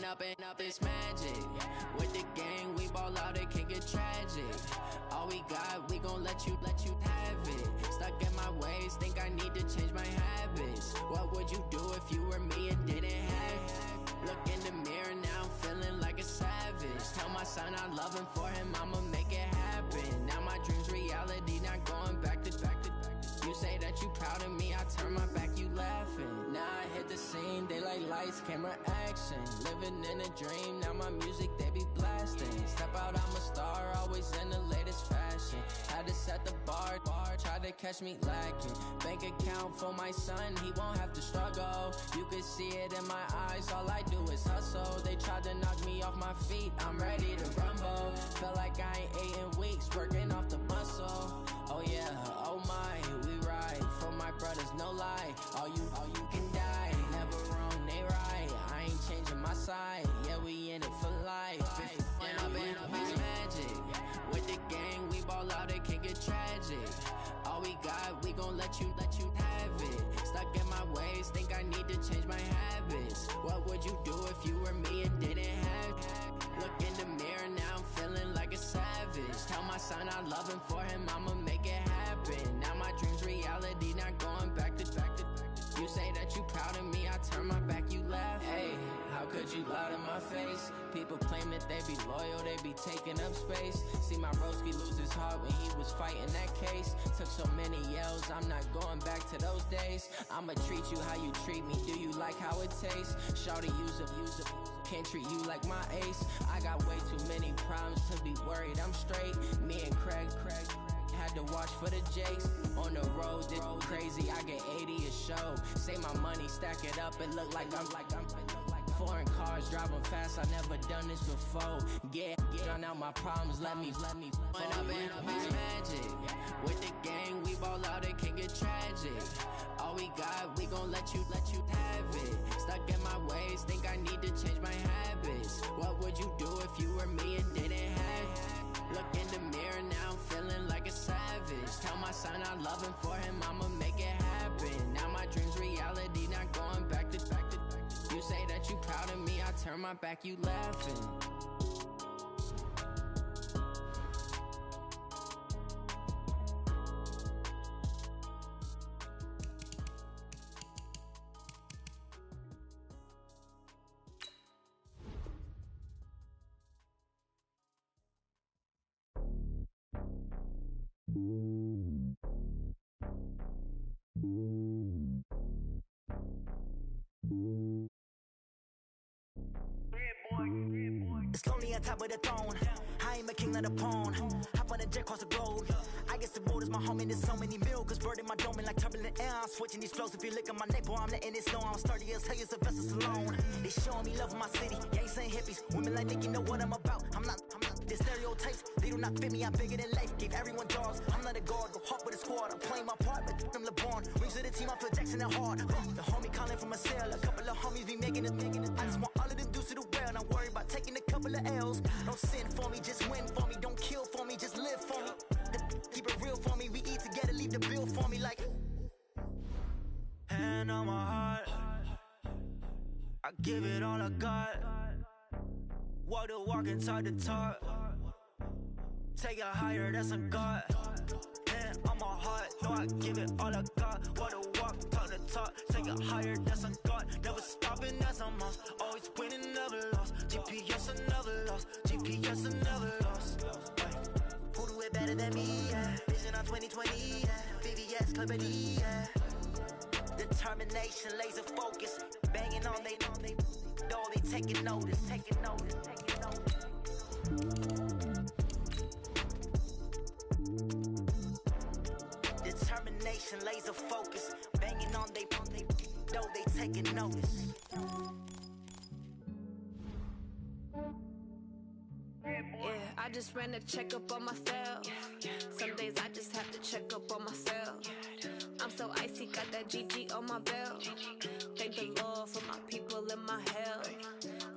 up, it's magic. With the gang, we ball out, it can get tragic. All we got, we gon' let you have it. Stuck in my ways, think I need to change my habits. What would you do if you were me and didn't have it? Look in the mirror now, I'm feeling like a savage. Tell my son I love him, for him I'ma make it happen. Now my dream's reality, not going back to. You say that you proud of me, I turn my back, you laughing. Now I hit the scene, daylight lights, camera action. Living in a dream, now my music they be blasting. Step out, I'm a star, always in the latest fashion. Had to set the bar, try to catch me lacking. Bank account for my son, he won't have to struggle. You can see it in my eyes, all I do is hustle. They tried to knock me off my feet, I'm ready to rumble. Feel like I ain't ate in weeks, working off the muscle. Oh yeah, oh my, we ride for my brothers, no lie. All you can die, never wrong, they right. I ain't changing my side, yeah, we in it for life. And up, it's magic. With the gang, we ball out, it can get tragic. All we got, we gon' let you have it. Stuck in my ways, think I need to change my habits. What would you do if you were me and didn't have it? Look in the mirror now, I'm feeling like a savage. Tell my son I love him, for him I'ma make it happen. Now my dream's reality, not going back to. You say that you proud of me, I turn my back, you laugh. Hey, how could you lie to my face? People claim that they be loyal, they be taking up space. See my broski lose his heart when he was fighting that case. Took so many yells, I'm not going back to those days. I'ma treat you how you treat me, do you like how it tastes? Shawty, use it. Can't treat you like my ace. I got way too many problems to be worried, I'm straight. Me and Craig had to watch for the Jakes. On the road, this crazy, I get 80 a show. Say my money, stack it up, it look like I'm foreign cars, driving fast, I never done this before. Get drown out my problems, let me When up, it's magic. With the gang, we ball out, it can get tragic. All we got, we gon' let you have it. Stuck in my ways, think I need to change my habits. What would you do if you were me and didn't have it? Look in the mirror now, I'm feeling like a savage. Tell my son I love him, for him I'ma make it happen. Now my dream's reality, not going back to. You say that you proud of me, I turn my back, you laughing. It's lonely on top of the throne. I am a king of the pawn. Hop on a jet across the road. I guess the road is my home and there's so many milkers bird in my dome and like turbulent air. I'm switching these flows. If you look at my neck, boy, I'm letting it snow. I'm sturdy as hell as a vessel alone. They showing me love in my city. Gangs ain't hippies. Women like Nicky know what I'm about. I'm not the stereotypes. They do not fit me. I'm bigger than life. Gave everyone jobs. I'm not a guard. Go hop with a squad. I'm playing my part, but I'm LeBron. Rings to the team. I feel Jackson and hard. The homie calling from a cell. A couple of homies be making it. I just want all of them dudes to the well. Not worry about taking a couple of L's. Don't sin for me, just win for me. Don't kill for me, just live for me. Keep it real for me. We eat together, leave the bill for me like. Hand on my heart, I give it all I got. Walk the walk and talk the talk. Take it higher, that's a God. Hand on my heart, no, I give it all I got. Walk the walk, talk the talk. Take it higher, that's a God. Never stopping, that's a must. Always winning, never lost. GPS, I never lost. GPS, I never lost. Who do it better than me? Yeah. Vision on 2020. Yeah. VVS, Clarity. Yeah. Determination, laser focus. Banging on they though they taking notice. Determination, laser focus. Banging on they though they taking notice. Yeah, I just ran a checkup on myself. Some days I just have to check up on myself. I'm so icy, got that GG on my belt. Thank the Lord for my people and my health.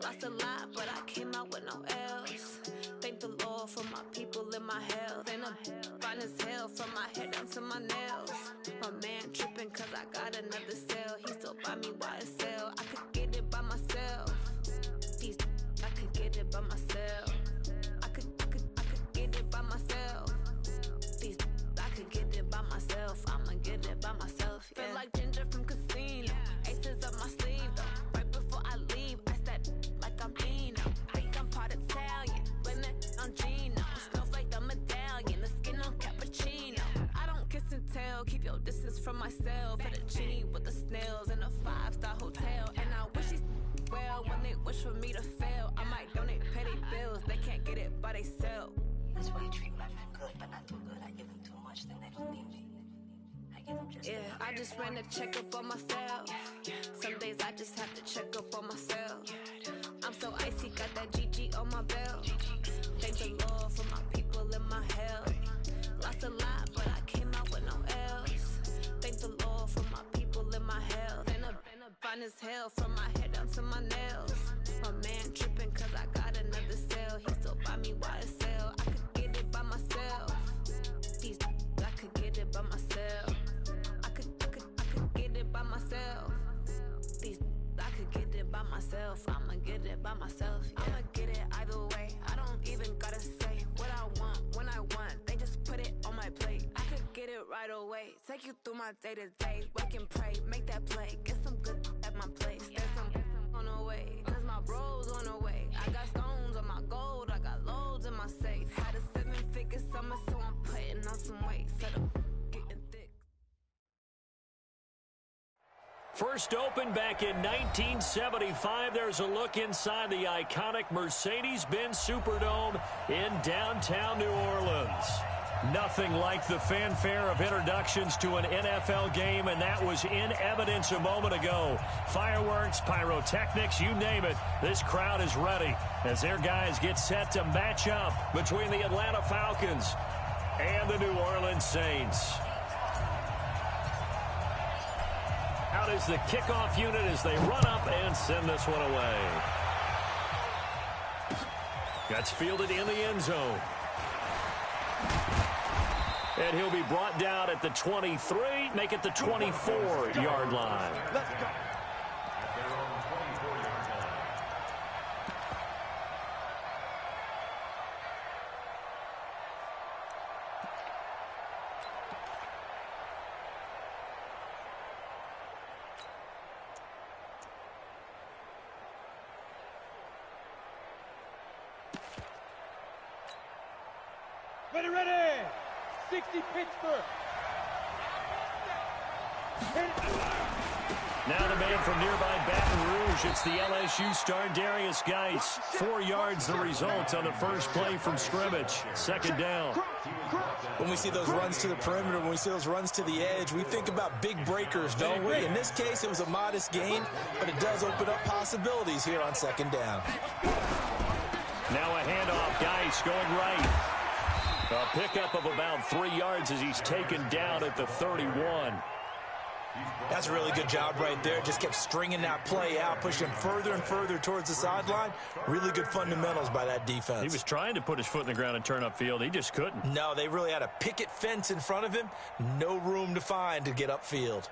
Lost a lot, but I came out with no else. Thank the Lord for my people and my health. And I'm fine as hell from my head down to my nails. My man tripping cause I got another cell. He still buy me YSL. I could get it by myself. These keep your distance from myself. At a genie with the snails in a 5-star hotel. And I wish these well when they wish for me to fail. I might donate petty bills, they can't get it by themselves. That's why I treat my men good, but not too good. I give them too much, then they don't need me. I give them just I just ran a checkup on myself. Some days I just have to check up on myself. I'm so icy, got that GG on my belt. Thank the Lord for my people and my health. Lost a lot, but I came out with no else. Thank the Lord for my people and my health. And a fine as hell from my head down to my nails. My man tripping cause I got another cell. He still buy me YSL. I could get it by myself. These I could get it by myself. I could get it by myself. These I could get it by myself. I'ma get it by myself. I'ma get it either way. I don't even gotta say what I want when I want. They just put it on my plate. I could get it right away. Take you through my day to day. Wake and pray, make that play. Get some good at my place. There's some on the way. Cause my bro's on the way. I got stones on my gold. I got loads in my safe. Had a 7-figure summer, so I'm putting on some weight. Set up, getting thick. First opened back in 1975. There's a look inside the iconic Mercedes-Benz Superdome in downtown New Orleans. Nothing like the fanfare of introductions to an NFL game, and that was in evidence a moment ago. Fireworks, pyrotechnics, you name it. This crowd is ready as their guys get set to match up between the Atlanta Falcons and the New Orleans Saints. Out is the kickoff unit as they run up and send this one away. That's fielded in the end zone. And he'll be brought down at the 23, make it the 24-yard line. Let's go. Ready. 60 Pittsburgh. Now the man from nearby Baton Rouge. It's the LSU star Darius Geis. 4 yards the result on the first play from scrimmage. Second down. When we see those runs to the perimeter, when we see those runs to the edge, we think about big breakers, don't we? In this case, it was a modest gain, but it does open up possibilities here on second down. Now a handoff. Geis going right. A pickup of about 3 yards as he's taken down at the 31. That's a really good job right there. Just kept stringing that play out, pushing further and further towards the sideline. Really good fundamentals by that defense. He was trying to put his foot in the ground and turn upfield. He just couldn't. No, they really had a picket fence in front of him. No room to find to get upfield.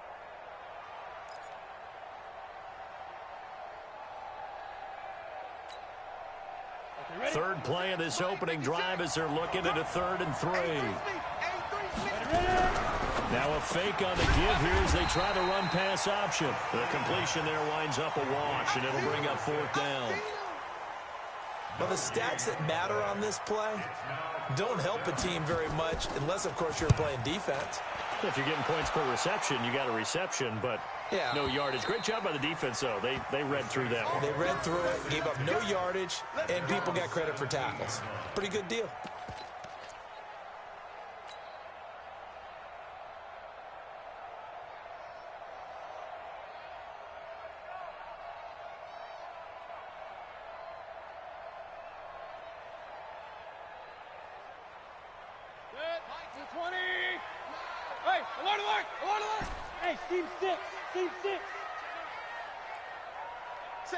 Third play of this opening drive as they're looking at a 3rd and 3. Now a fake on the give here as they try the run-pass option. The completion there winds up a wash, and it'll bring up 4th down. Well, the stats that matter on this play don't help a team very much unless, of course, you're playing defense. If you're getting points per reception, you got a reception, but no yardage. Great job by the defense, though. They read through that one. They read through it, gave up no yardage, and people got credit for tackles. Pretty good deal. Hey, team 6. Say.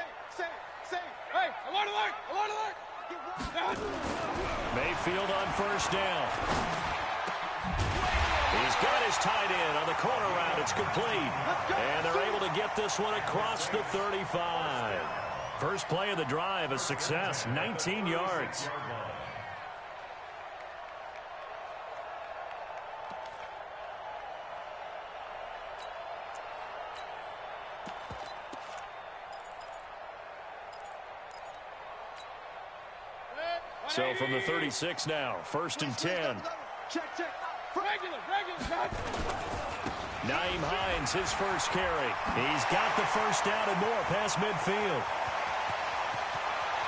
Hey, alert. Mayfield on first down. He's got his tight end on the corner route. It's complete. And they're able to get this one across the 35. First play of the drive, a success, 19 yards. So from the 36 now, 1st and 10. Check. Nyheim Hines, his first carry. He's got the first down and more past midfield.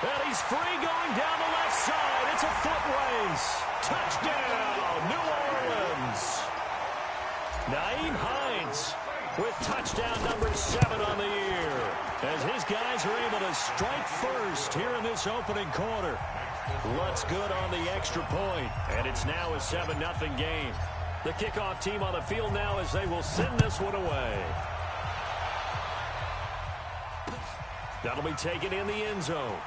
And he's free going down the left side. It's a foot race. Touchdown, New Orleans. Nyheim Hines with touchdown number 7 on the year, as his guys are able to strike first here in this opening quarter. Looks good on the extra point, and it's now a 7-0 game. The kickoff team on the field now as they will send this one away. That'll be taken in the end zone.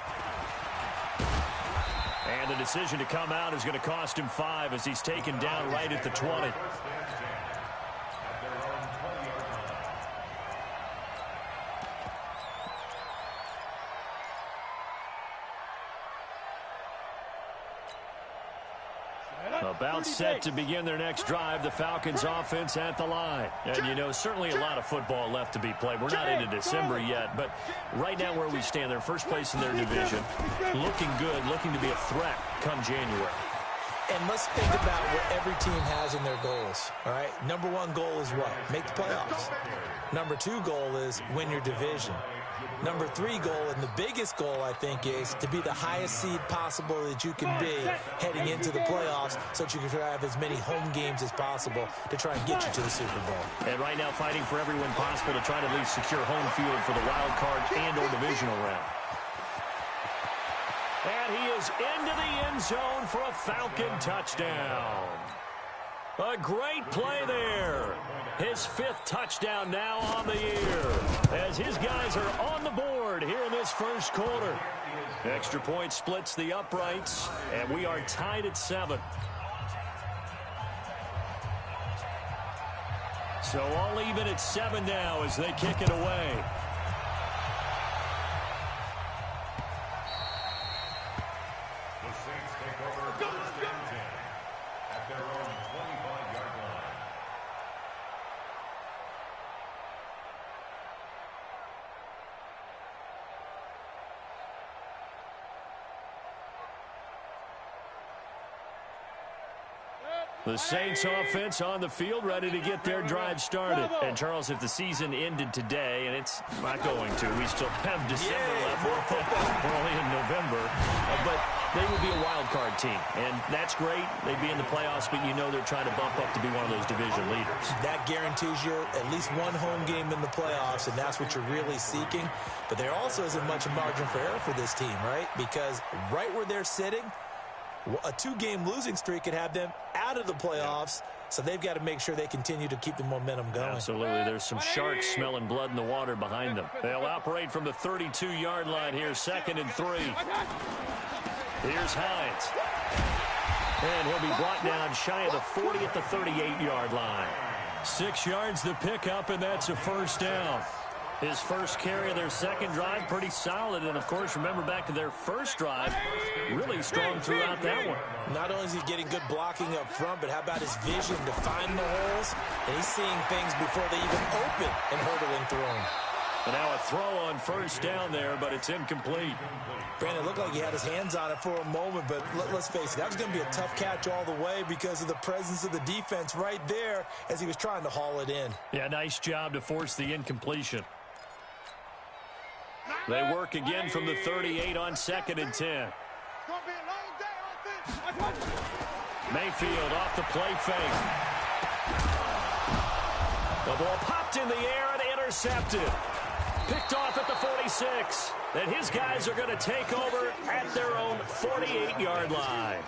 And the decision to come out is going to cost him 5 as he's taken down right at the 20. About set to begin their next drive, the Falcons offense at the line. And, you know, certainly a lot of football left to be played. We're not into December yet, but right now where we stand, they're first place in their division. Looking good, looking to be a threat come January. And let's think about what every team has in their goals, all right? Number 1 goal is what? Make the playoffs. Number 2 goal is win your division. Number 3 goal, and the biggest goal, I think, is to be the highest seed possible that you can be heading into the playoffs so that you can have as many home games as possible to try and get you to the Super Bowl. And right now fighting for every win possible to try to at least secure home field for the wild card and or divisional round. And he is into the end zone for a Falcon touchdown. A great play there. His 5th touchdown now on the year, as his guys are on the board here in this first quarter. Extra point splits the uprights, and we are tied at 7. So all even at 7 now as they kick it away. The Saints offense on the field, ready to get their drive started. And, Charles, if the season ended today, and it's not going to, we still have December left. We're only in November. But they would be a wild card team. And that's great. They'd be in the playoffs, but you know they're trying to bump up to be one of those division leaders. That guarantees you at least one home game in the playoffs, and that's what you're really seeking. But there also isn't much margin for error for this team, right? Because right where they're sitting, a 2-game losing streak could have them out of the playoffs, so they've got to make sure they continue to keep the momentum going. Absolutely. There's some sharks smelling blood in the water behind them. They'll operate from the 32-yard line here, 2nd and 3. Here's Hines. And he'll be brought down shy of the 40 at the 38-yard line. 6 yards the pickup, and that's a first down. His first carry of their second drive, pretty solid. And, of course, remember back to their first drive, really strong throughout that one. Not only is he getting good blocking up front, but how about his vision to find the holes? And he's seeing things before they even open and hurdling through them. And now a throw on first down there, but it's incomplete. Brandon, it looked like he had his hands on it for a moment, but let's face it, that was going to be a tough catch all the way because of the presence of the defense right there as he was trying to haul it in. Yeah, nice job to force the incompletion. They work again from the 38 on 2nd and 10. Mayfield off the play fake. The ball popped in the air and intercepted. Picked off at the 46. And his guys are going to take over at their own 48-yard line.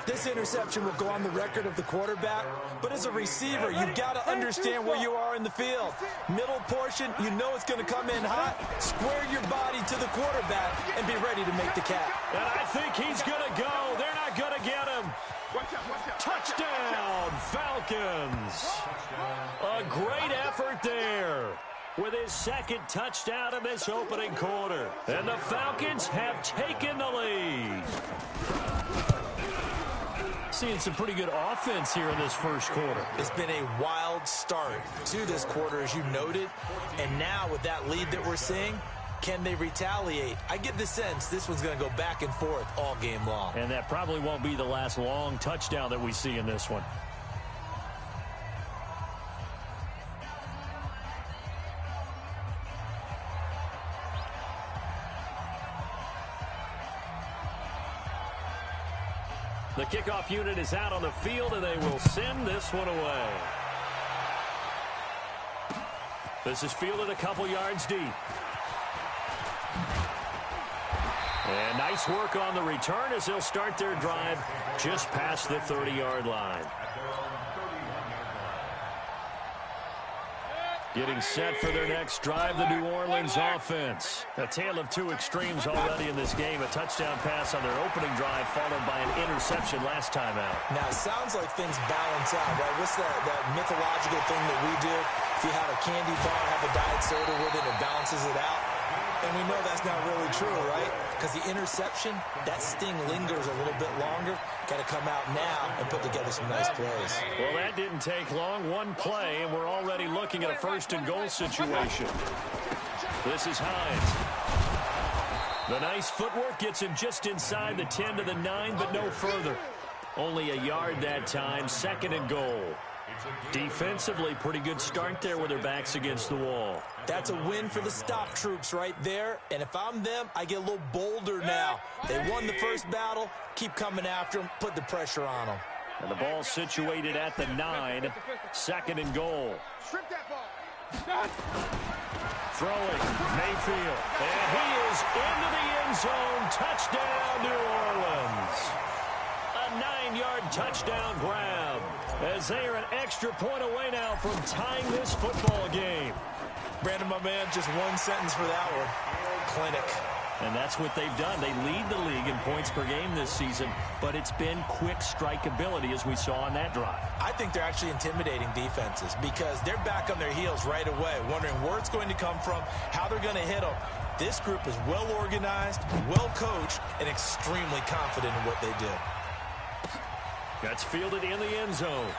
This interception will go on the record of the quarterback, but as a receiver, you've got to understand where you are in the field. Middle portion, you know it's going to come in hot. Square your body to the quarterback and be ready to make the catch. And I think he's going to go. They're not going to get him. Touchdown, Falcons. A great effort there with his second touchdown in this opening quarter. And the Falcons have taken the lead. Seeing some pretty good offense here in this first quarter. It's been a wild start to this quarter, as you noted. And now with that lead that we're seeing, can they retaliate? I get the sense this one's going to go back and forth all game long. And that probably won't be the last long touchdown that we see in this one. The kickoff unit is out on the field, and they will send this one away. This is fielded a couple yards deep. And nice work on the return as they'll start their drive just past the 30-yard line. Getting set for their next drive, the New Orleans offense. A tale of two extremes already in this game. A touchdown pass on their opening drive, followed by an interception last time out. Now, it sounds like things balance out, right? What's that mythological thing that we do? If you have a candy bar, have a diet soda with it, it balances it out. And we know that's not really true, right? Because the interception, that sting lingers a little bit longer. Got to come out now and put together some nice plays. Well, that didn't take long. One play, and we're already looking at a first-and-goal situation. This is Hines. The nice footwork gets him just inside the 10 to the 9, but no further. Only a yard that time, 2nd and goal. Defensively, pretty good start there with their backs against the wall. That's a win for the stop troops right there. And if I'm them, I get a little bolder now. They won the first battle. Keep coming after them. Put the pressure on them. And the ball situated at the 9. 2nd and goal. Throwing, Mayfield. And he is into the end zone. Touchdown, New Orleans. A 9-yard touchdown grab, as they are an extra point away now from tying this football game. Brandon, my man, just one sentence for that one. Clinic. And that's what they've done. They lead the league in points per game this season, but it's been quick strikeability as we saw on that drive. I think they're actually intimidating defenses because they're back on their heels right away, wondering where it's going to come from, how they're going to hit them. This group is well organized, well coached, and extremely confident in what they do. That's fielded in the end zone.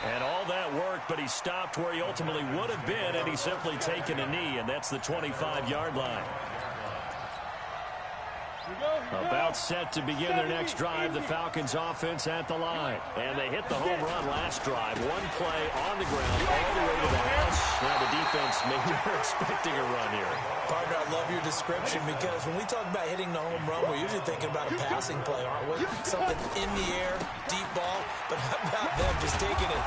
And all that work, but he stopped where he ultimately would have been, and he's simply taken a knee, and that's the 25-yard line. About set to begin their next drive, the Falcons offense at the line. And they hit the home run last drive. One play on the ground all the way to the house. Now the defense maybe they're expecting a run here. Partner, I love your description because when we talk about hitting the home run, we're usually thinking about a passing play, aren't we? Something in the air, deep ball. But how about them just taking a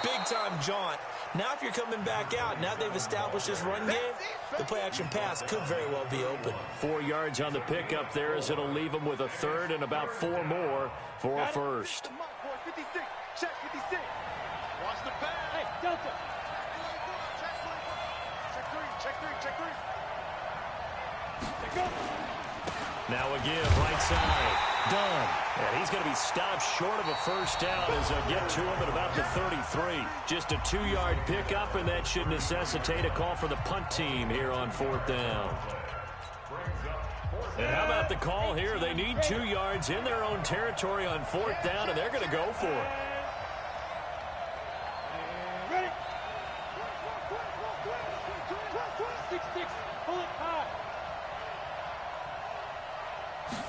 big-time jaunt? Now if you're coming back out, now they've established this run game, the play-action pass could very well be open. 4 yards on the pickup there as it'll leave them with a third and about 4 more for a first. 56. Check 56. Watch the pass. Hey, Delta. Check 3. Check 3. Go. Now again, right side. Done. And he's going to be stopped short of a first down as they'll get to him at about the 33. Just a 2-yard pickup, and that should necessitate a call for the punt team here on 4th down. And how about the call here? They need 2 yards in their own territory on 4th down, and they're going to go for it. Ready? 6-6. Pull it high.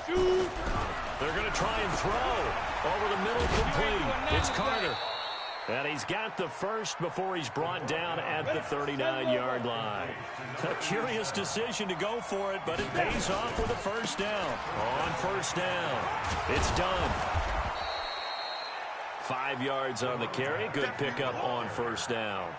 Shoot. They're going to try and throw. Over the middle, complete. It's Carter. And he's got the first before he's brought down at the 39-yard line. A curious decision to go for it, but it pays off with a first down. On first down, it's done. 5 yards on the carry. Good pickup on first down.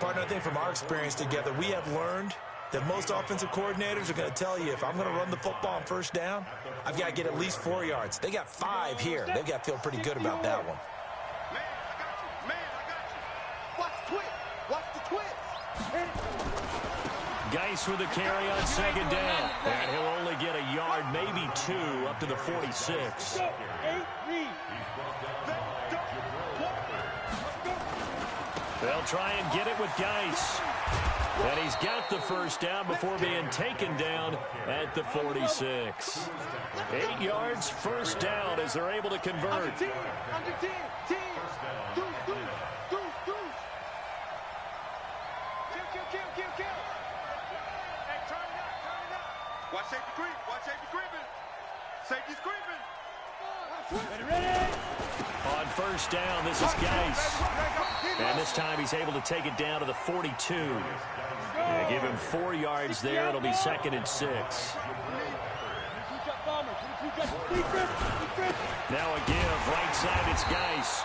Partner, I think from our experience together, we have learned that most offensive coordinators are going to tell you if I'm going to run the football on first down, I've got to get at least 4 yards. They got 5 here. They've got to feel pretty good about that one. Man, I got you. Watch the twist. Watch the twist. Geis with a carry on second down. And he'll only get a yard, maybe 2, up to the 46. They'll try and get it with Geis. And he's got the first down before being taken down at the 46. 8 yards, first down as they're able to convert. Watch safety creep. Watch safety creeping. Safety's creeping. Ready? On first down, this is Geis. And this time he's able to take it down to the 42. And give him 4 yards there. It'll be 2nd and 6. Now a give, right side, it's Geis.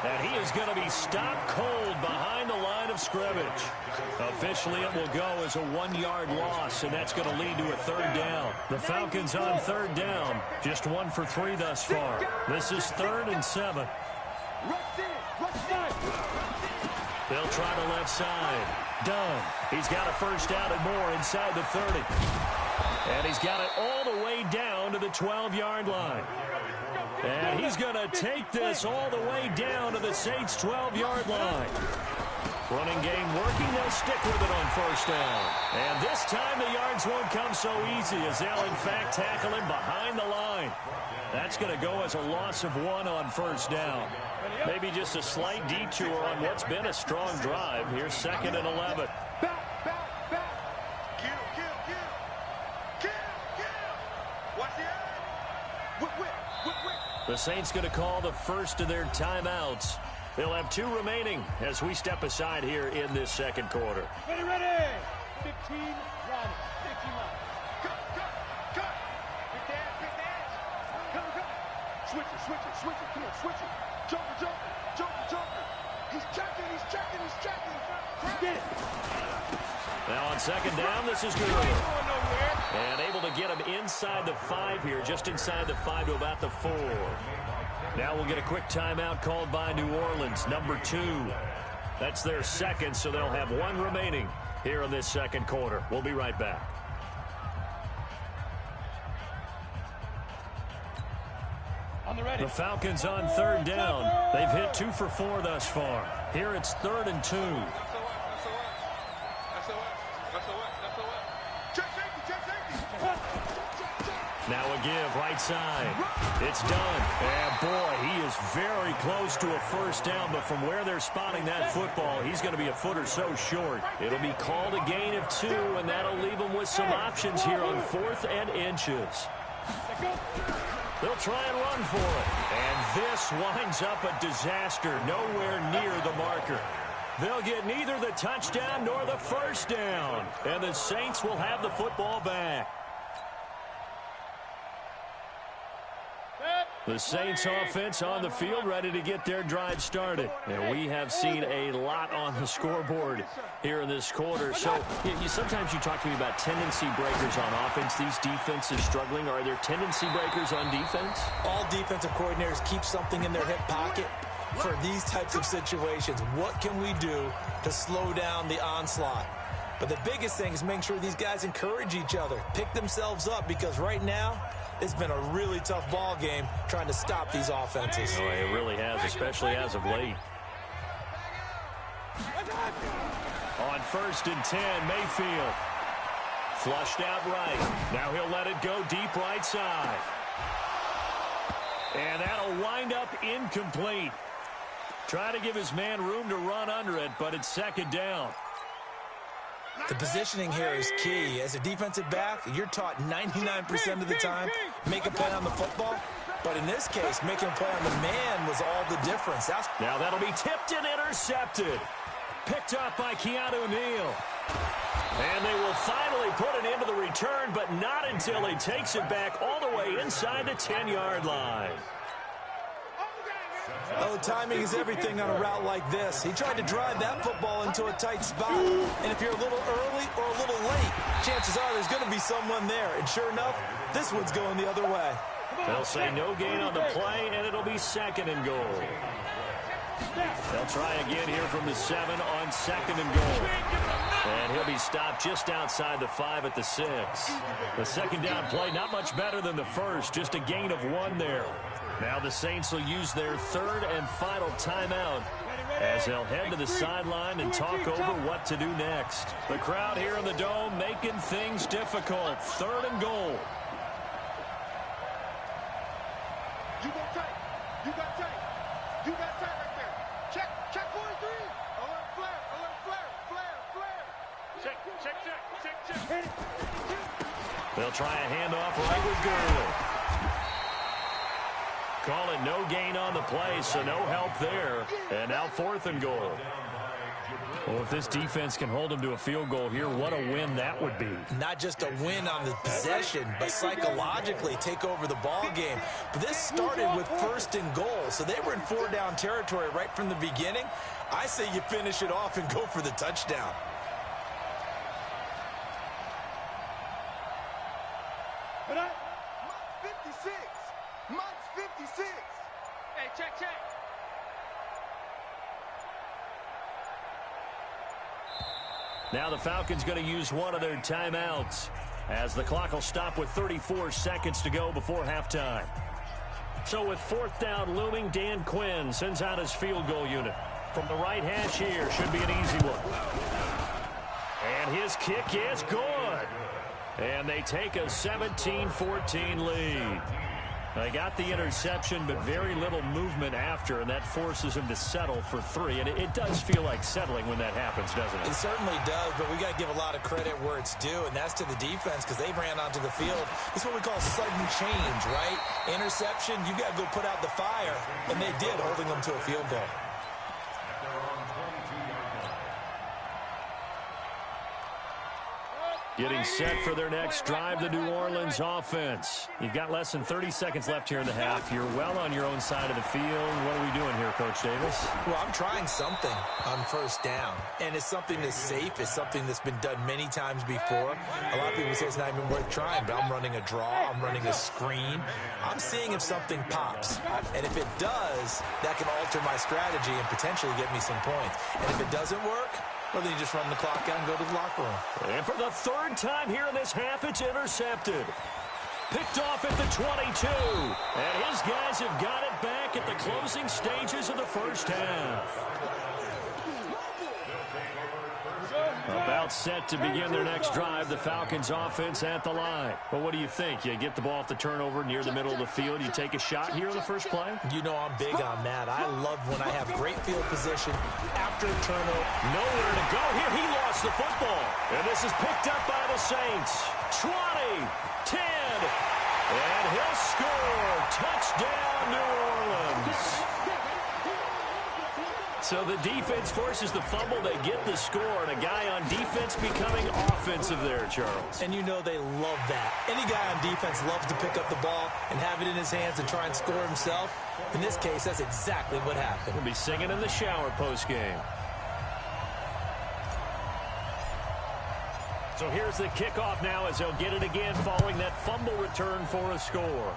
And he is going to be stopped cold behind the line of scrimmage. Officially, it will go as a 1-yard loss, and that's going to lead to a 3rd down. The Falcons on 3rd down, just 1 for 3 thus far. This is 3rd and 7. They'll try the left side. Dunn. He's got a 1st down and more inside the 30. And he's got it all the way down to the 12-yard line. And he's going to take this all the way down to the Saints' 12-yard line. Running game working. They'll stick with it on 1st down. And this time the yards won't come so easy as they'll, in fact, tackle him behind the line. That's going to go as a loss of 1 on 1st down. Maybe just a slight detour on what's been a strong drive. Here's 2nd and 11. The Saints going to call the first of their timeouts. They'll have 2 remaining as we step aside here in this 2nd quarter. Ready. 15, run. 15, run. Cut. Pick that. Come. Switch it. Come on, switch it. Jumper. He's checking. Get it. Now on 2nd down, this is Guerrero. And able to get him inside the 5 here, just inside the 5 to about the 4. Now we'll get a quick timeout called by New Orleans, number 2. That's their 2nd, so they'll have 1 remaining here in this 2nd quarter. We'll be right back. The Falcons on 3rd down. They've hit 2 for 4 thus far. Here it's 3rd and 2. Now a give, right side. It's done. And boy, he is very close to a 1st down, but from where they're spotting that football, he's going to be a foot or so short. It'll be called a gain of 2, and that'll leave him with some options here on 4th and inches. They'll try and run for it. And this winds up a disaster, nowhere near the marker. They'll get neither the touchdown nor the 1st down. And the Saints will have the football back. The Saints offense on the field, ready to get their drive started. And we have seen a lot on the scoreboard here in this quarter. So sometimes you talk to me about tendency breakers on offense. These defenses struggling. Are there tendency breakers on defense? All defensive coordinators keep something in their hip pocket for these types of situations. What can we do to slow down the onslaught? But the biggest thing is making sure these guys encourage each other, pick themselves up, because right now it's been a really tough ball game trying to stop these offenses. Oh, it really has, especially as of late. On 1st and 10, Mayfield. Flushed out right. Now he'll let it go deep right side. And that'll wind up incomplete. Try to give his man room to run under it, but it's 2nd down. The positioning here is key. As a defensive back, you're taught 99% of the time, make a play on the football. But in this case, making a play on the man was all the difference. Now that'll be tipped and intercepted. Picked up by Keanu Neal. And they will finally put it into the return, but not until he takes it back all the way inside the 10-yard line. Oh, timing is everything on a route like this. He tried to drive that football into a tight spot. And if you're a little early or a little late, chances are there's going to be someone there. And sure enough, this one's going the other way. They'll say no gain on the play, and it'll be 2nd and goal. They'll try again here from the 7 on 2nd and goal. And he'll be stopped just outside the 5 at the 6. The 2nd down play, not much better than the 1st, just a gain of 1 there. Now the Saints will use their 3rd and final timeout as they'll head to the sideline and talk over what to do next. The crowd here in the Dome making things difficult. 3rd and goal. You got tight. You got tight right there. Check 43. Alert flare. Check. They'll try a handoff right with Gurley. Call it no gain on the play, so no help there. And now 4th and goal. Well, if this defense can hold them to a field goal here, what a win that would be. Not just a win on the possession, but psychologically take over the ball game. But this started with 1st and goal, so they were in 4-down territory right from the beginning. I say you finish it off and go for the touchdown. Mine's 56. Mine's 56. Hey, check. Now the Falcons going to use one of their timeouts as the clock will stop with 34 seconds to go before halftime. So with 4th down looming, Dan Quinn sends out his field goal unit. From the right hash here, should be an easy one. And his kick is good. And they take a 17-14 lead. They got the interception, but very little movement after, and that forces him to settle for 3. And it does feel like settling when that happens, doesn't it? It certainly does, but we got to give a lot of credit where it's due, and that's to the defense because they ran onto the field. This is what we call sudden change, right? Interception, you got to go put out the fire, and they did, holding them to a field goal. Getting set for their next drive, the New Orleans offense. You've got less than 30 seconds left here in the half. You're well on your own side of the field. What are we doing here, Coach Davis? Well, I'm trying something on 1st down, and it's something that's safe. It's something that's been done many times before. A lot of people say it's not even worth trying, but I'm running a draw. I'm running a screen. I'm seeing if something pops, and if it does, that can alter my strategy and potentially get me some points. And if it doesn't work, well, then you just run the clock out and go to the locker room. And for the 3rd time here in this half, it's intercepted. Picked off at the 22. And his guys have got it back at the closing stages of the 1st half. About set to begin their next drive, the Falcons offense at the line. Well, what do you think? You get the ball off the turnover near the middle of the field. You take a shot here in the first play? You know I'm big on that. I love when I have great field position after a turnover. Nowhere to go here. He lost the football. And this is picked up by the Saints. 20, 10, and he'll score. Touchdown, New Orleans. So the defense forces the fumble. They get the score, and a guy on defense becoming offensive there, Charles. And you know they love that. Any guy on defense loves to pick up the ball and have it in his hands and try and score himself. In this case, that's exactly what happened. We'll be singing in the shower postgame. So here's the kickoff now as they'll get it again following that fumble return for a score.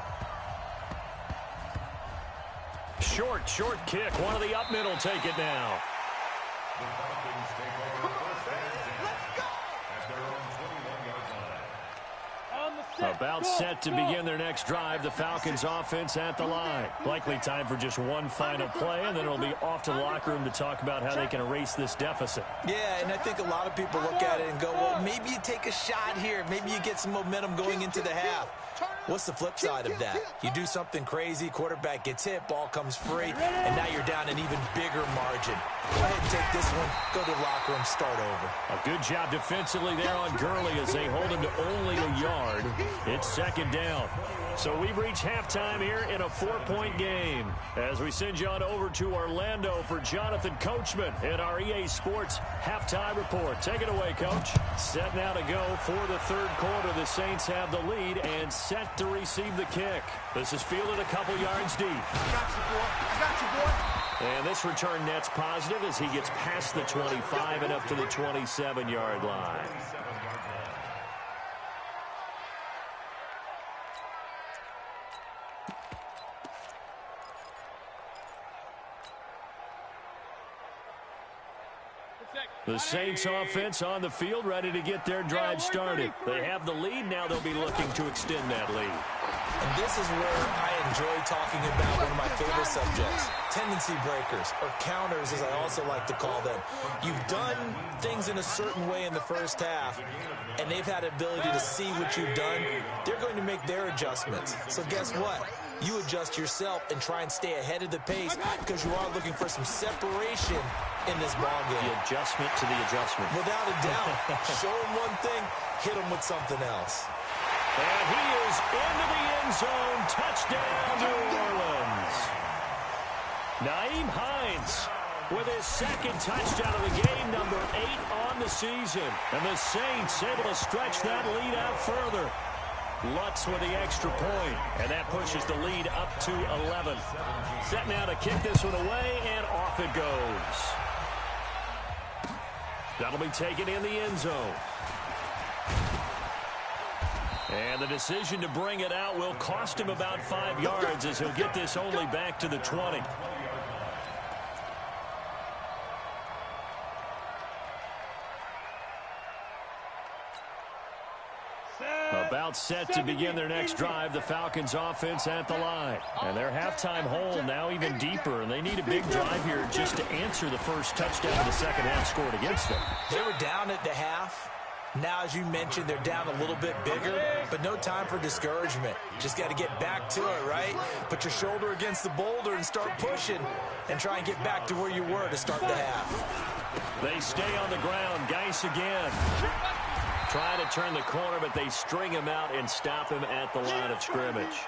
Short kick. One of the up middle take it now. About set to begin their next drive, the Falcons offense at the line. Likely time for just one final play, and then it'll be off to the locker room to talk about how they can erase this deficit. Yeah, and I think a lot of people look at it and go, well, maybe you take a shot here. Maybe you get some momentum going into the half. What's the flip side of that? You do something crazy, quarterback gets hit, ball comes free, and now you're down an even bigger margin. Go ahead and take this one, go to the locker room, start over. A good job defensively there on Gurley as they hold him to only a yard. It's 2nd down. So we've reached halftime here in a 4-point game as we send you on over to Orlando for Jonathan Coachman in our EA Sports halftime report. Take it away, Coach. Set now to go for the 3rd quarter. The Saints have the lead and set to receive the kick. This is fielded a couple yards deep. I got you, boy. And this return net's positive as he gets past the 25 and up to the 27-yard line. The Saints offense on the field, ready to get their drive started. They have the lead. Now they'll be looking to extend that lead. And this is where I enjoy talking about one of my favorite subjects, tendency breakers, or counters as I also like to call them. You've done things in a certain way in the first half, and they've had the ability to see what you've done. They're going to make their adjustments. So guess what? You adjust yourself and try and stay ahead of the pace because you are looking for some separation in this ball game. The adjustment to the adjustment. Without a doubt. Show them one thing, hit them with something else. And he is into the end zone. Touchdown, New Orleans. Nyheim Hines with his second touchdown of the game, number 8 on the season. And the Saints able to stretch that lead out further. Lutz with the extra point, and that pushes the lead up to 11. Set now to kick this one away, and off it goes. That'll be taken in the end zone. And the decision to bring it out will cost him about 5 yards as he'll get this only back to the 20. About set to begin their next drive, the Falcons offense at the line. And their halftime hole now even deeper, and they need a big drive here just to answer the first touchdown of the second half scored against them. They were down at the half. Now, as you mentioned, they're down a little bit bigger, but no time for discouragement. Just got to get back to it, right? Put your shoulder against the boulder and start pushing and try and get back to where you were to start the half. They stay on the ground. Geis again. Trying to turn the corner, but they string him out and stop him at the line of scrimmage.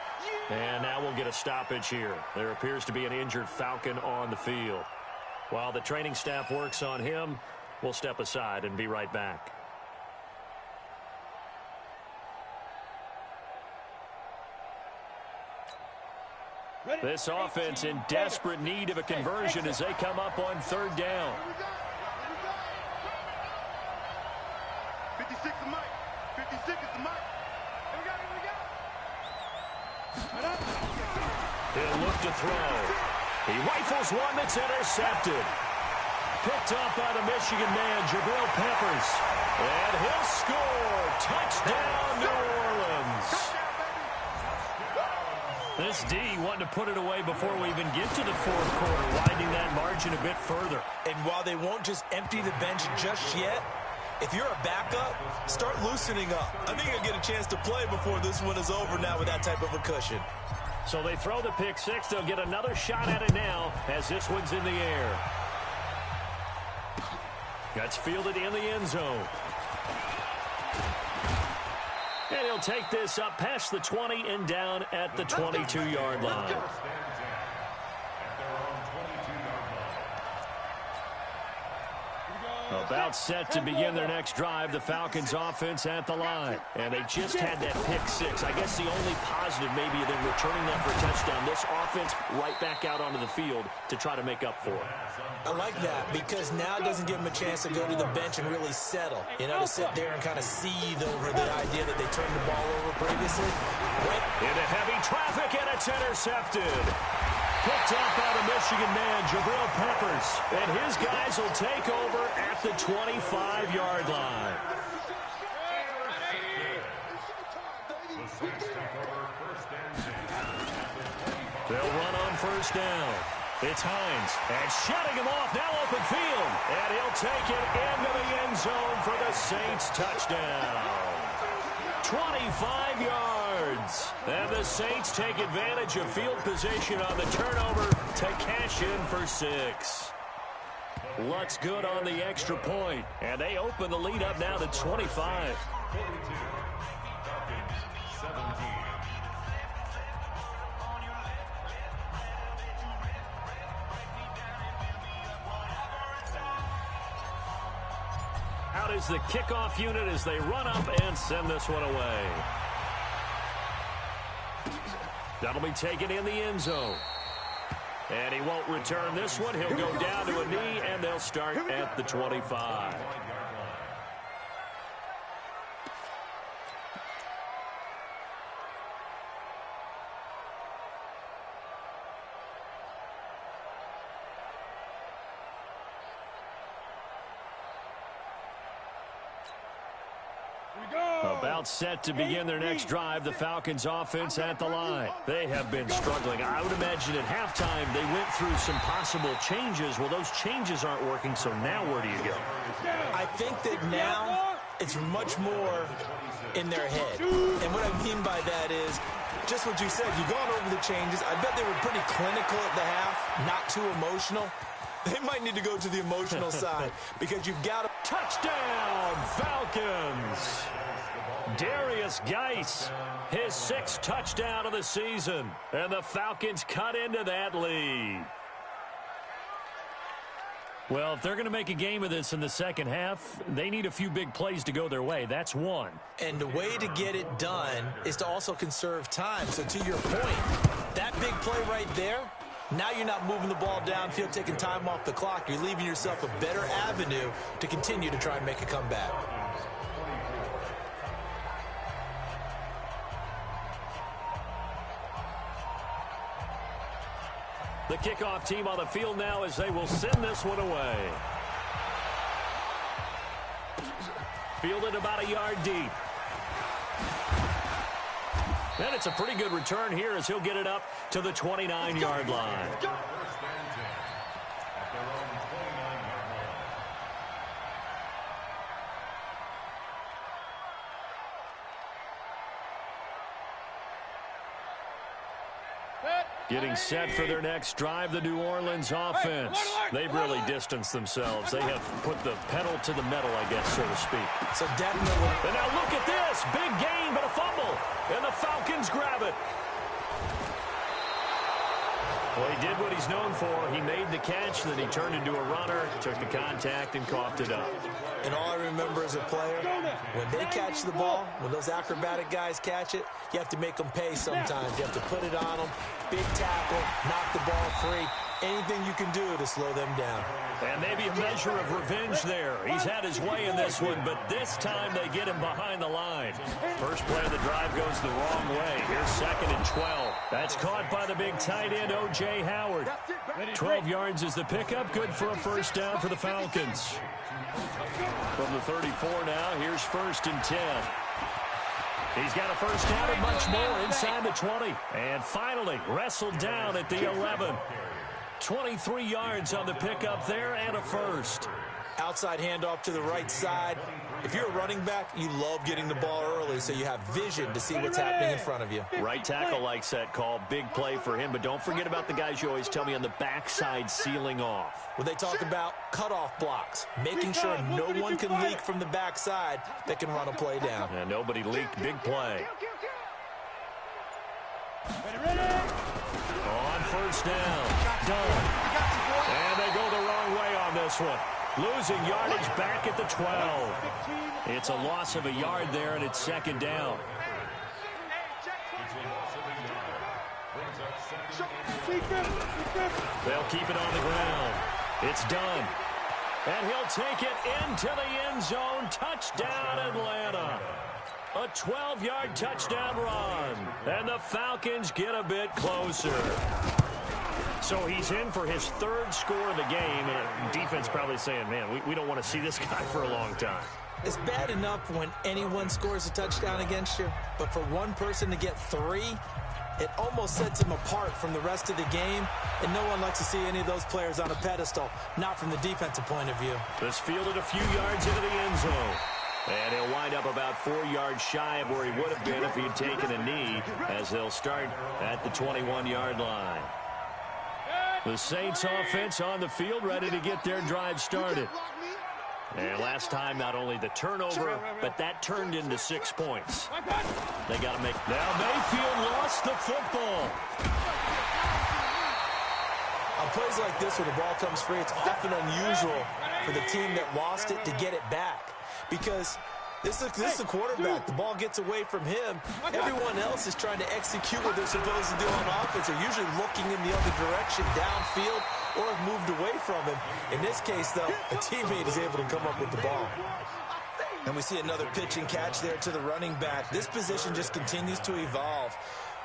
And now we'll get a stoppage here. There appears to be an injured Falcon on the field. While the training staff works on him, we'll step aside and be right back. This offense in desperate need of a conversion as they come up on third down. 56 is Mike. 56 is the Mike. Here we go. He'll look to throw. He rifles one that's intercepted. Picked up by the Michigan man, Jabril Peppers. And he'll score. Touchdown, New Orleans. This D wanting to put it away before we even get to the fourth quarter, widening that margin a bit further. And while they won't just empty the bench just yet, if you're a backup, start loosening up. I think you'll get a chance to play before this one is over now with that type of a cushion. So they throw the pick six. They'll get another shot at it now as this one's in the air. That's fielded in the end zone. And he'll take this up past the 20 and down at the 22-yard line. About set to begin their next drive, the Falcons offense at the line. And they just had that pick six. I guess the only positive maybe of them returning that for a touchdown. This offense right back out onto the field to try to make up for it. I like that because now it doesn't give them a chance to go to the bench and really settle. You know, to sit there and kind of seethe over the idea that they turned the ball over previously. Into heavy traffic, and it's intercepted. Picked up by the Michigan man, Jabril Peppers. And his guys will take over at the 25-yard line. They'll run on first down. It's Hines. And shutting him off, now open field. And he'll take it into the end zone for the Saints touchdown. 25 yards. And the Saints take advantage of field position on the turnover to cash in for 6. Lutz good on the extra point. And they open the lead up now to 25. Out is the kickoff unit as they run up and send this one away. That'll be taken in the end zone. And he won't return this one. He'll go down to a knee, and they'll start at the 25. About set to begin their next drive, the Falcons offense at the line. They have been struggling. I would imagine at halftime they went through some possible changes. Well, those changes aren't working, so now where do you go? I think that now it's much more in their head. And what I mean by that is just what you said. You've gone over the changes. I bet they were pretty clinical at the half, not too emotional. They might need to go to the emotional side because you've got to... Touchdown, Falcons! Darius Geis, his 6th touchdown of the season, and the Falcons cut into that lead. Well, if they're going to make a game of this in the second half, they need a few big plays to go their way. That's one. And the way to get it done is to also conserve time. So to your point, that big play right there, now you're not moving the ball downfield, taking time off the clock. You're leaving yourself a better avenue to continue to try and make a comeback. The kickoff team on the field now as they will send this one away. Fielded about a yard deep. And it's a pretty good return here as he'll get it up to the 29-yard line. Getting set for their next drive, the New Orleans offense. They've really distanced themselves. They have put the pedal to the metal, I guess, so to speak. So definitely. And now look at this. Big gain, but a fumble. And the Falcons grab it. Well, he did what he's known for. He made the catch, then he turned into a runner, took the contact, and coughed it up. And all I remember as a player, when they catch the ball, when those acrobatic guys catch it, you have to make them pay sometimes. You have to put it on them, big tackle, knock the ball free. Anything you can do to slow them down. And maybe a measure of revenge there. He's had his way in this one, but this time they get him behind the line. First play of the drive goes the wrong way. Here's 2nd and 12. That's caught by the big tight end, O.J. Howard. 12 yards is the pickup. Good for a first down for the Falcons. From the 34 now, here's 1st and 10. He's got a first down and much more inside the 20. And finally, wrestled down at the 11. 23 yards on the pickup there and a first. Outside handoff to the right side. If you're a running back, you love getting the ball early so you have vision to see what's happening in front of you. Right tackle likes that call. Big play for him, but don't forget about the guys you always tell me on the backside sealing off. When they talk about cutoff blocks, making sure no one can leak from the backside that can run a play down. And nobody leaked. Big play. On first down. Done. And they go the wrong way on this one. Losing yardage back at the 12. It's a loss of a yard there, and it's 2nd down. They'll keep it on the ground. It's done. And he'll take it into the end zone. Touchdown, Atlanta. A 12-yard touchdown run. And the Falcons get a bit closer. So he's in for his 3rd score of the game. And defense probably saying, man, we don't want to see this guy for a long time. It's bad enough when anyone scores a touchdown against you, but for one person to get 3, it almost sets him apart from the rest of the game, and no one likes to see any of those players on a pedestal, not from the defensive point of view. This fielded a few yards into the end zone. And he'll wind up about 4 yards shy of where he would have been if he'd taken a knee, as they'll start at the 21-yard line. The Saints offense on the field, ready to get their drive started. And last time, not only the turnover, but that turned into 6 points. They got to make... Now Mayfield lost the football. On plays like this where the ball comes free, it's often unusual for the team that lost it to get it back. Because this is a quarterback. The ball gets away from him. Everyone else is trying to execute what they're supposed to do on offense. They're usually looking in the other direction, downfield, or have moved away from him. In this case, though, a teammate is able to come up with the ball. And we see another pitch and catch there to the running back. This position just continues to evolve.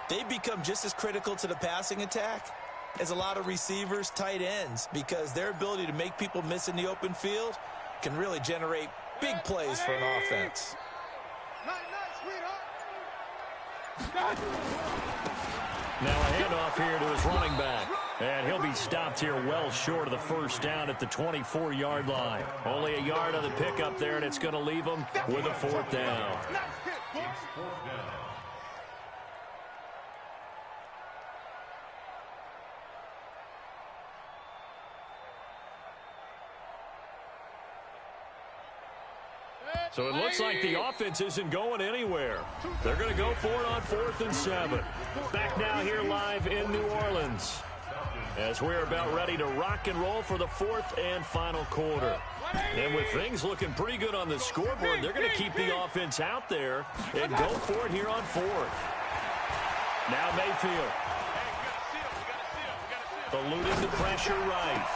They become just as critical to the passing attack as a lot of receivers, tight ends, because their ability to make people miss in the open field can really generate big plays for an offense. Now a handoff here to his running back. And he'll be stopped here well short of the first down at the 24-yard line. Only a yard on the pickup there, and it's going to leave him with a 4th down. So it looks like the offense isn't going anywhere. They're going to go for it on 4th and 7. Back now here live in New Orleans. as we're about ready to rock and roll for the fourth and final quarter. And with things looking pretty good on the scoreboard, they're going to keep the offense out there and go for it here on fourth. Now Mayfield. Eluding the pressure right.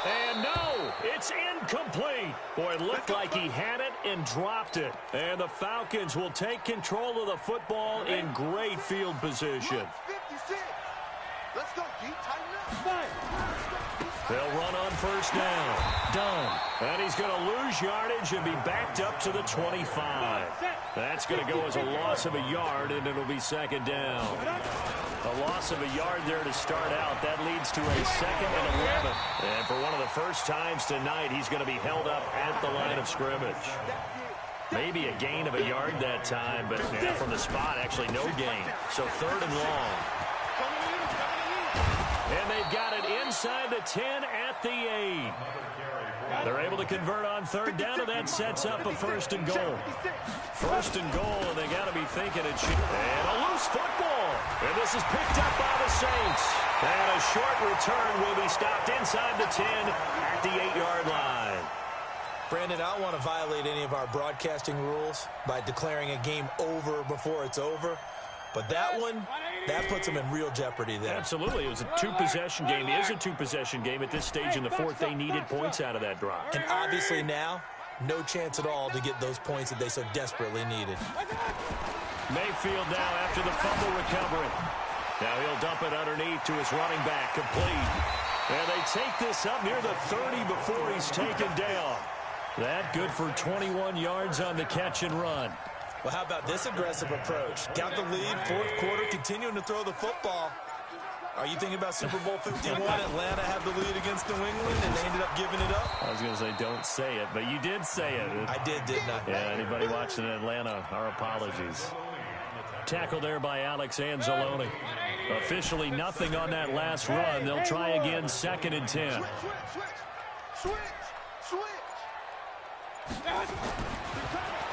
And no, it's incomplete. Boy, it looked like he had it and dropped it. And the Falcons will take control of the football in great field position. Let's go, G. Tighten up. They'll run on first down. Done. And he's going to lose yardage and be backed up to the 25. That's going to go as a loss of a yard, and it'll be second down. A loss of a yard there to start out. That leads to a 2nd and 11. And for one of the first times tonight, he's going to be held up at the line of scrimmage. Maybe a gain of a yard that time, but from the spot, actually no gain. So 3rd and long. And they've got it inside the 10 at the 8. They're able to convert on 3rd down, and that sets up a 1st and goal. 1st and goal, and they got to be thinking it should. And a loose football. And this is picked up by the Saints. And a short return will be stopped inside the 10 at the 8-yard line. Brandon, I don't want to violate any of our broadcasting rules by declaring a game over before it's over. But that one, that puts them in real jeopardy there. Absolutely. It was a two-possession game. It is a two-possession game at this stage in the fourth. They needed points out of that drive. And obviously now, no chance at all to get those points that they so desperately needed. Mayfield now after the fumble recovery. Now he'll dump it underneath to his running back, complete. And they take this up near the 30 before he's taken down. That good for 21 yards on the catch and run. Well, how about this aggressive approach? Got the lead, 4th quarter, continuing to throw the football. Are you thinking about Super Bowl 51? Atlanta had the lead against New England, and they ended up giving it up? I was going to say don't say it, but you did say it. I did, didn't I? Yeah, anybody watching in Atlanta, our apologies. Tackle there by Alex Anzalone. Officially nothing on that last run. They'll try again, 2nd and 10. Switch.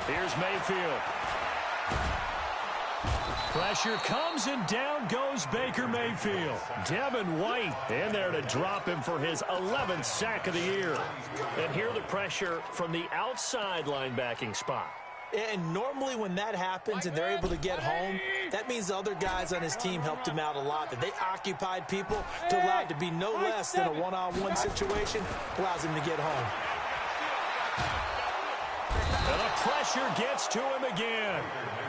Here's Mayfield. Pressure comes, and down goes Baker Mayfield. Devin White in there to drop him for his 11th sack of the year. And here the pressure from the outside linebacking spot. And normally when that happens and they're able to get home, that means the other guys on his team helped him out a lot. That they occupied people to allow it to be no less than a one-on-one situation, allows him to get home. And the pressure gets to him again.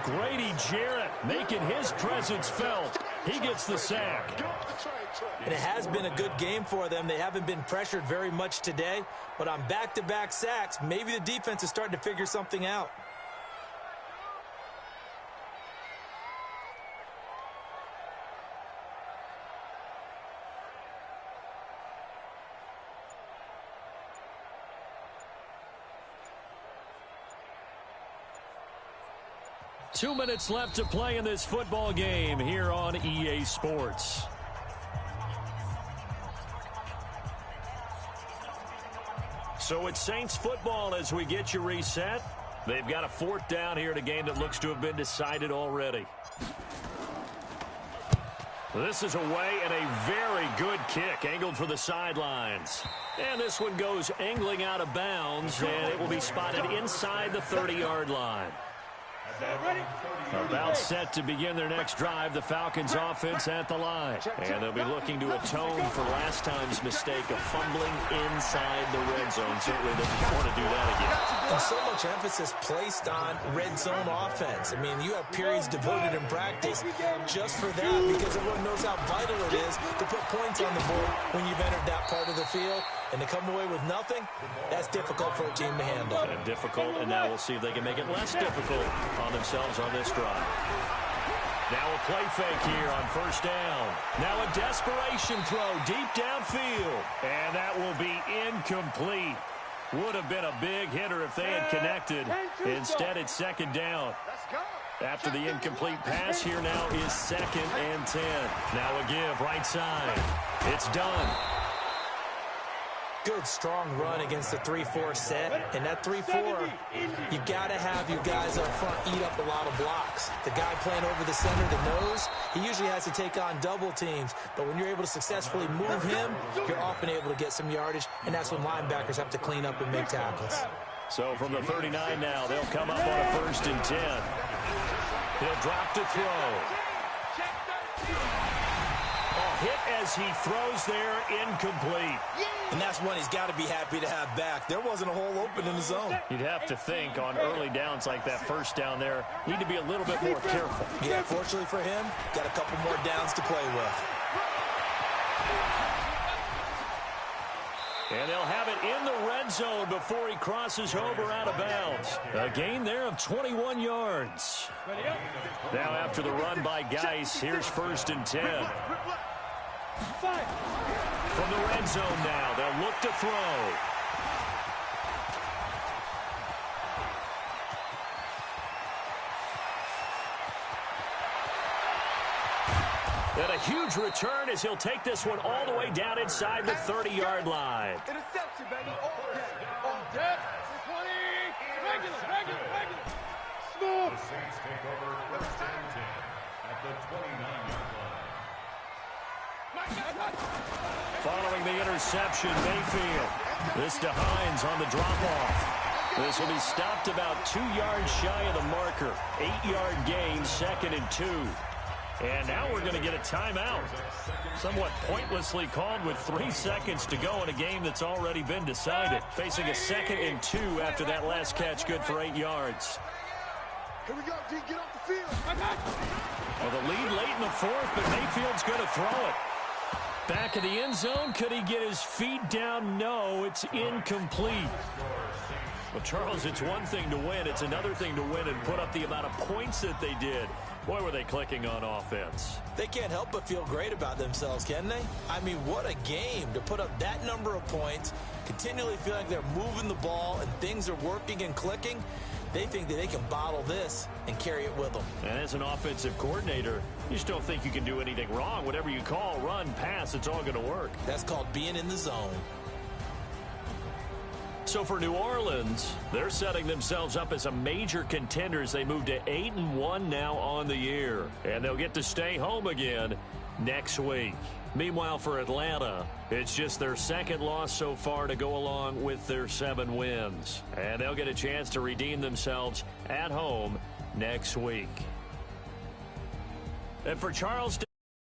Grady Jarrett making his presence felt. He gets the sack. And it has been a good game for them. They haven't been pressured very much today, but on back-to-back sacks, maybe the defense is starting to figure something out. Two minutes left to play in this football game here on EA Sports. So it's Saints football as we get you reset. They've got a 4th down here in a game that looks to have been decided already. This is away, and a very good kick angled for the sidelines. And this one goes angling out of bounds, and it will be spotted inside the 30-yard line. About set to begin their next drive, the Falcons offense at the line. And they'll be looking to atone for last time's mistake of fumbling inside the red zone. Certainly they don't want to do that again. And so much emphasis placed on red zone offense. I mean, you have periods devoted in practice just for that because everyone knows how vital it is to put points on the board when you've entered that part of the field. And to come away with nothing, that's difficult for a team to handle. Difficult, and now we'll see if they can make it less difficult on themselves on this drive. Now a play fake here on first down. Now a desperation throw deep downfield. And that will be incomplete. Would have been a big hitter if they had connected. Instead, it's 2nd down. After the incomplete pass, here now is 2nd and 10. Now a give right side. It's done. good, strong run against the 3-4 set. And that 3-4, you got to have your guys up front eat up a lot of blocks. The guy playing over the center, the nose, he usually has to take on double teams. But when you're able to successfully move him, you're often able to get some yardage, and that's when linebackers have to clean up and make tackles. So from the 39 now, they'll come up on a 1st and 10. He'll drop to throw. Hit as he throws there, incomplete. And that's one he's got to be happy to have back. There wasn't a hole open in the zone. You'd have to think on early downs like that first down there, need to be a little bit more careful. Yeah, fortunately for him, got a couple more downs to play with. And they'll have it in the red zone before he crosses over out of bounds. A gain there of 21 yards. Now after the run by Geis, here's 1st and 10. From the red zone now, they'll look to throw. And a huge return as he'll take this one all the way down inside the 30-yard line. Interception, baby. All day. All day. 20. Regular. Smooth. The Saints take over 1st and 10 at the 29-yard line. Following the interception, Mayfield. This to Hines on the drop-off. This will be stopped about 2 yards shy of the marker. 8-yard gain, 2nd and 2. And now we're going to get a timeout. Somewhat pointlessly called with 3 seconds to go in a game that's already been decided. Facing a 2nd and 2 after that last catch, good for 8 yards. Here we go, D. Get off the field. Well, the lead late in the 4th, but Mayfield's going to throw it. Back of the end zone. Could he get his feet down? No, it's incomplete. Well, Charles, it's one thing to win. It's another thing to win and put up the amount of points that they did. Boy, were they clicking on offense. They can't help but feel great about themselves, can they? I mean, what a game to put up that number of points, continually feeling like they're moving the ball and things are working and clicking. They think that they can bottle this and carry it with them. And as an offensive coordinator, you just don't think you can do anything wrong. Whatever you call, run, pass, it's all going to work. That's called being in the zone. So for New Orleans, they're setting themselves up as a major contender as they move to 8-1 now on the year. And they'll get to stay home again next week. Meanwhile, for Atlanta, it's just their 2nd loss so far to go along with their 7 wins. And they'll get a chance to redeem themselves at home next week. And for Charles